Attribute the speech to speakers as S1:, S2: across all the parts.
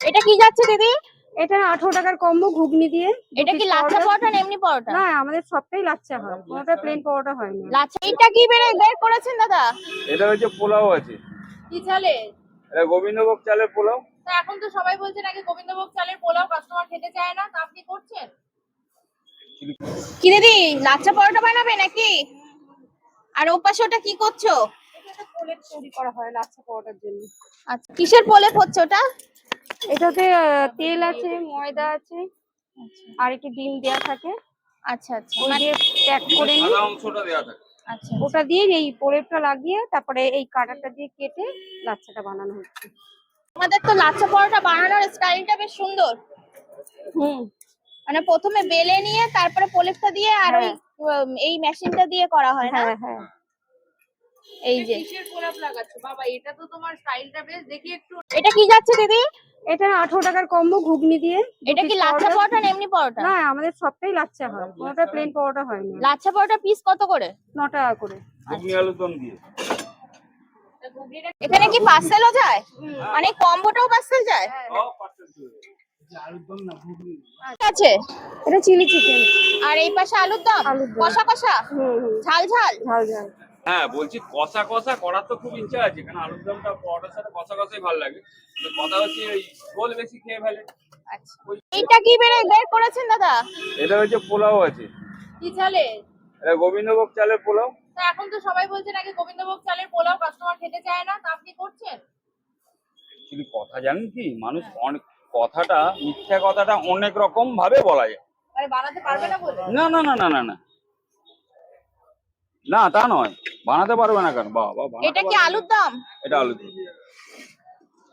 S1: এটা কি যাচ্ছে দিদি?
S2: এটা 18 টাকার কম্বো ঘুগনি দিয়ে।
S1: এটা কি লাচ্ছা পরোটা না এমনি পরোটা?
S2: না, আমাদের সবটাই লাচ্ছা হয়, কোনোটা প্লেন পরোটা হয় না।
S1: লাচ্ছা এটা কি বের করেছেন দাদা?
S3: এটা হচ্ছে পোলাও আছে।
S1: কি চালে?
S3: এটা গোবিন্দভোগ চালের পোলাও।
S1: তা এখন তো সবাই বলছে নাকি গোবিন্দভোগ চালের পোলাও কাস্টমার খেতে চায় না, তা আপনি করছেন কি দিদি? লাচ্ছা পরোটা বানাবে নাকি? আর ওপাশে ওটা কি করছো?
S2: এটা প্রলেপ তৈরি করা হয় লাচ্ছা পরোটার জন্য।
S1: আচ্ছা, কিসের প্রলেপ হচ্ছে ওটা?
S2: এটাতে তেল আছে, ময়দা আছে, আর একটু ডিম দেয়া থাকে।
S1: আচ্ছা আচ্ছা,
S2: ওই দিয়ে প্যাক করে নিই।
S3: সাদা অংশটা দেয়া থাকে।
S1: আচ্ছা
S2: ওটা দিয়ে এই প্রলেপটা লাগিয়ে তারপরে এই কাটাটা দিয়ে কেটে লাচ্ছাটা বানানো হচ্ছে।
S1: আমাদের তো লাচ্ছা পরোটা বানানোর স্টাইলটা বেশ সুন্দর। মানে প্রথমে বেলে নিয়ে তারপরে প্রলেপটা দিয়ে আর ওই এই মেশিনটা দিয়ে করা হয় না?
S2: হ্যাঁ হ্যাঁ।
S1: এই যে
S4: কিসের প্রলেপ লাগাচ্ছো বাবা? এটা তো তোমার স্টাইলটা বেশ, দেখি একটু।
S1: এটা কি যাচ্ছে দিদি?
S2: এটা 18 টাকার কম্বো ঘুগনি দিয়ে।
S1: এটা কি লাচ্ছা পরোটা না এমনি পরোটা?
S2: না, আমাদের সবটাই লাচ্ছা হয়, কোনোটা প্লেন পরোটা হয় না।
S1: লাচ্ছা পরোটা পিস কত করে?
S2: 9 টাকা করে।
S3: ঘুগনি আলুর দম দিয়ে।
S1: এখানে কি পার্সেলও যায়? মানে কম্বোটাও পার্সেল যায়?
S3: সব পার্সেল চলে যায়।
S1: আছে
S2: এটা চিলি চিকেন।
S1: আর এই পাশে আলুর দম,
S2: আলুর দম।
S1: কষা কষা, ঝাল ঝাল।
S2: ঝাল ঝাল।
S3: হ্যাঁ বলছি কষা কষা করার তো খুব ইচ্ছা আছে, কারণ আলুর দমটা পরোটার সাথে কষা কষাই ভালো লাগে। তো কথা হচ্ছে ওই ঝোল বেশি খেয়ে ফেলে।
S1: আচ্ছা, এইটা কি বের করেছেন দাদা?
S3: এটা হচ্ছে পোলাও আছে।
S1: কি চালে?
S3: এটা গোবিন্দভোগ চালের পোলাও।
S1: তা এখন তো সবাই বলছে নাকি গোবিন্দভোগ চালের পোলাও কাস্টমার খেতে চায় না, তা আপনি করছেন
S3: অ্যাকচুয়ালি কথা জানেন কি, মানুষ অনেক কথাটা, মিথ্যা কথাটা অনেক রকম ভাবে বলা যায়।
S1: মানে বানাতে পারবে না বলে?
S3: না না না না না না না, তা নয়, বানাতে পারবে না কেন? বাবা,
S1: এটা কি আলুর দম?
S3: এটা আলুর দম।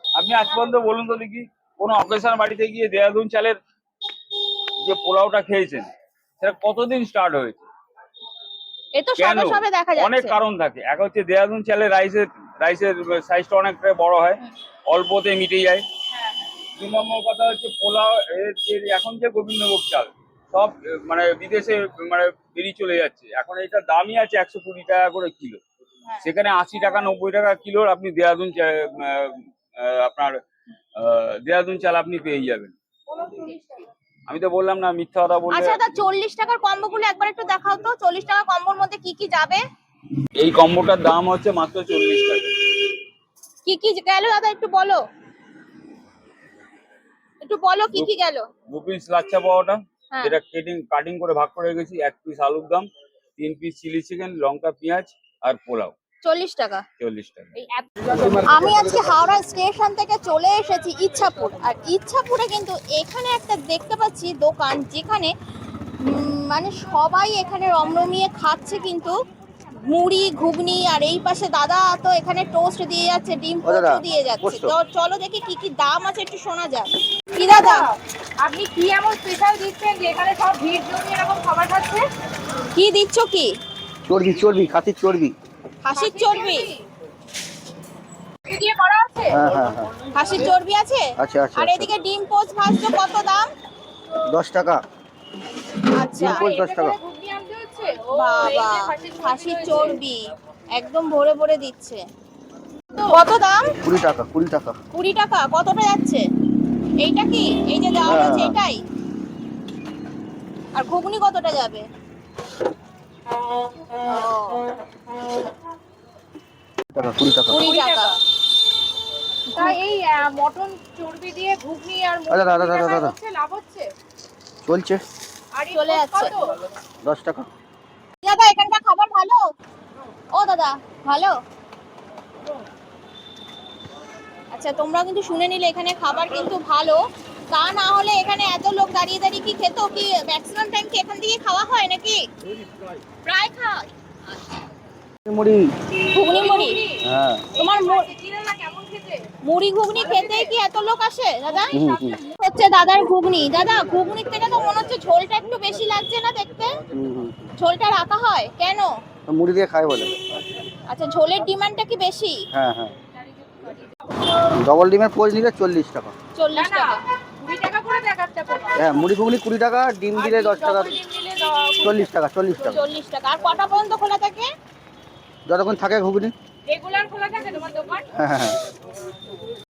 S3: আপনি আজ পর্যন্ত বলুন তো দেখি, কোনো অকেশন বাড়িতে গিয়ে দেরাদুন চালের যে পোলাওটা খেয়েছেন, সেটা কতদিন স্টার্ট হয়েছে?
S1: এ তো
S3: কেন?
S1: সবে সবে দেখা যাচ্ছে।
S3: অনেক কারণ থাকে। এক হচ্ছে দেরাদুন চালের রাইসের সাইজটা অনেকটা বড় হয়, অল্পতে মিটে যায়। 2 নম্বর কথা হচ্ছে পোলাও এখন যে গোবিন্দভোগ চাল সব মানে বিদেশে মানে বেরিয়ে চলে যাচ্ছে। এখন এটার দামই আছে 120 টাকা করে কিলো। সেখানে 80 টাকা 90 টাকা কিলোর আপনি আপনার দেরাদুন চাল আপনি পেয়ে যাবেন। আমি তো বললাম না, মিথ্যা কথা বললে।
S1: আচ্ছা দাদা, 40 টাকার কম্বো গুলো একবার একটু দেখাও তো। 40 টাকা কম্বোর মধ্যে কি কি যাবে?
S3: এই কম্বোটার দাম হচ্ছে মাত্র 40 টাকা।
S1: কি কি গেল দাদা একটু বলো, একটু বলো কি কি গেল।
S3: 2 পিস লাচ্ছা পরোটা,
S1: হ্যাঁ।
S3: যেটা কাটিং করে ভাগ করে রেখেছি, 1 পিস আলুর দম, 3 পিস চিলি চিকেন, লঙ্কা পেঁয়াজ আর পোলাও।
S1: 40 টাকা।
S3: 40 টাকা।
S1: আমি আজকে হাওড়া স্টেশন থেকে চলে এসেছি ইচ্ছাপুর। আর ইচ্ছাপুরে কিন্তু এখানে একটা দেখতে পাচ্ছি দোকান, যেখানে মানে সবাই এখানে রমরমিয়ে খাচ্ছে কিন্তু মুড়ি ঘুগনি। আর এই পাশে দাদা তো এখানে টোস্ট দিয়ে যাচ্ছে, ডিম পোস্ট দিয়ে যাচ্ছে। চলো দেখি কি কি দাম আছে, একটু শোনা যাক। কি দাদা
S4: আপনি কি এমন স্পেশাল দিচ্ছেন যে এখানে সব ভিড় জমিয়ে এরকম খাবার খাচ্ছে?
S1: কি দিচ্ছ? কি
S5: চর্বি, চর্বি, খাসির চর্বি।
S1: হাসির চর্বি
S4: কি দিয়ে করা আছে?
S5: হ্যাঁ হ্যাঁ হ্যাঁ,
S1: হাসির চর্বি আছে।
S5: আছে আছে
S1: আর এদিকে ডিম পোস্ট ভাজছো, কত দাম?
S5: 10 টাকা।
S1: আচ্ছা,
S5: ডিম পোস্ট 10 টাকা।
S4: ঘুগনি আনতে হচ্ছে? ও, এই
S1: বাবা,
S4: যে খাসির
S1: হাসির
S4: রয়েছে।
S1: চর্বি একদম ভরে ভরে দিচ্ছে। কত দাম?
S5: 20 টাকা, 20 টাকা।
S1: 20 টাকা। কতটা যাচ্ছে? এইটা কি এই যে দেওয়া
S5: হ্যাঁ,
S1: রয়েছে
S5: হ্যাঁ।
S1: এটাই? আর ঘুগনি কতটা যাবে?
S5: 20 টাকা।
S1: 20 টাকা।
S4: তা এই মটন চর্বি দিয়ে ঘুগনি আর মুড়ি
S5: দাদা, দাদা,
S4: টাকায়
S5: দাদা।
S4: হচ্ছে, লাভ হচ্ছে?
S5: চলছে
S4: আর এই
S1: চলে
S4: পোস্ট
S1: যাচ্ছে।
S4: কত?
S5: 10 টাকা।
S1: দাদা এখানকার খাবার ভালো? ও দাদা ভালো। আচ্ছা, তোমরা কিন্তু শুনে নিলে এখানে খাবার কিন্তু ভালো। তা না হলে এখানে এত লোক দাঁড়িয়ে দাঁড়িয়ে কি খেত? কি ম্যাক্সিমাম টাইম কি এখান থেকে খাওয়া হয় নাকি? প্রায় খায়
S5: মুড়ি।
S1: ঘুগনি মুড়ি।
S5: হ্যাঁ।
S1: তোমার
S4: চিনে না কেমন খেতে?
S1: মুড়ি ঘুগনি খেতে কি এত লোক আসে দাদা?
S5: হুম হুম
S1: হচ্ছে দাদার ঘুগনি। দাদা ঘুগনির থেকে তো মনে হচ্ছে ঝোলটা একটু বেশি লাগছে না দেখতে?
S5: হুম।
S1: ঝোলটা রাখা হয় কেন?
S5: মুড়ি দিয়ে খায় বলে।
S1: আচ্ছা, ঝোলের ডিমান্ডটা কি বেশি?
S5: হ্যাঁ হ্যাঁ। ডবল ডিমের পোস্ট নিলে 40 টাকা।
S1: 40 টাকা।
S4: 20 টাকা করে দেখাচ্ছে কোনো।
S5: হ্যাঁ, মুড়ি ঘুগনি 20 টাকা, ডিম দিলে 10 টাকা।
S4: ডিম নিলে
S5: 40 টাকা, 40 টাকা।
S1: 40 টাকা। আর কটা পর্যন্ত খোলা থাকে?
S5: যতক্ষণ থাকে ঘুগনি।
S4: রেগুলার খোলা থাকে তোমার দোকান?
S5: হ্যাঁ হ্যাঁ হ্যাঁ।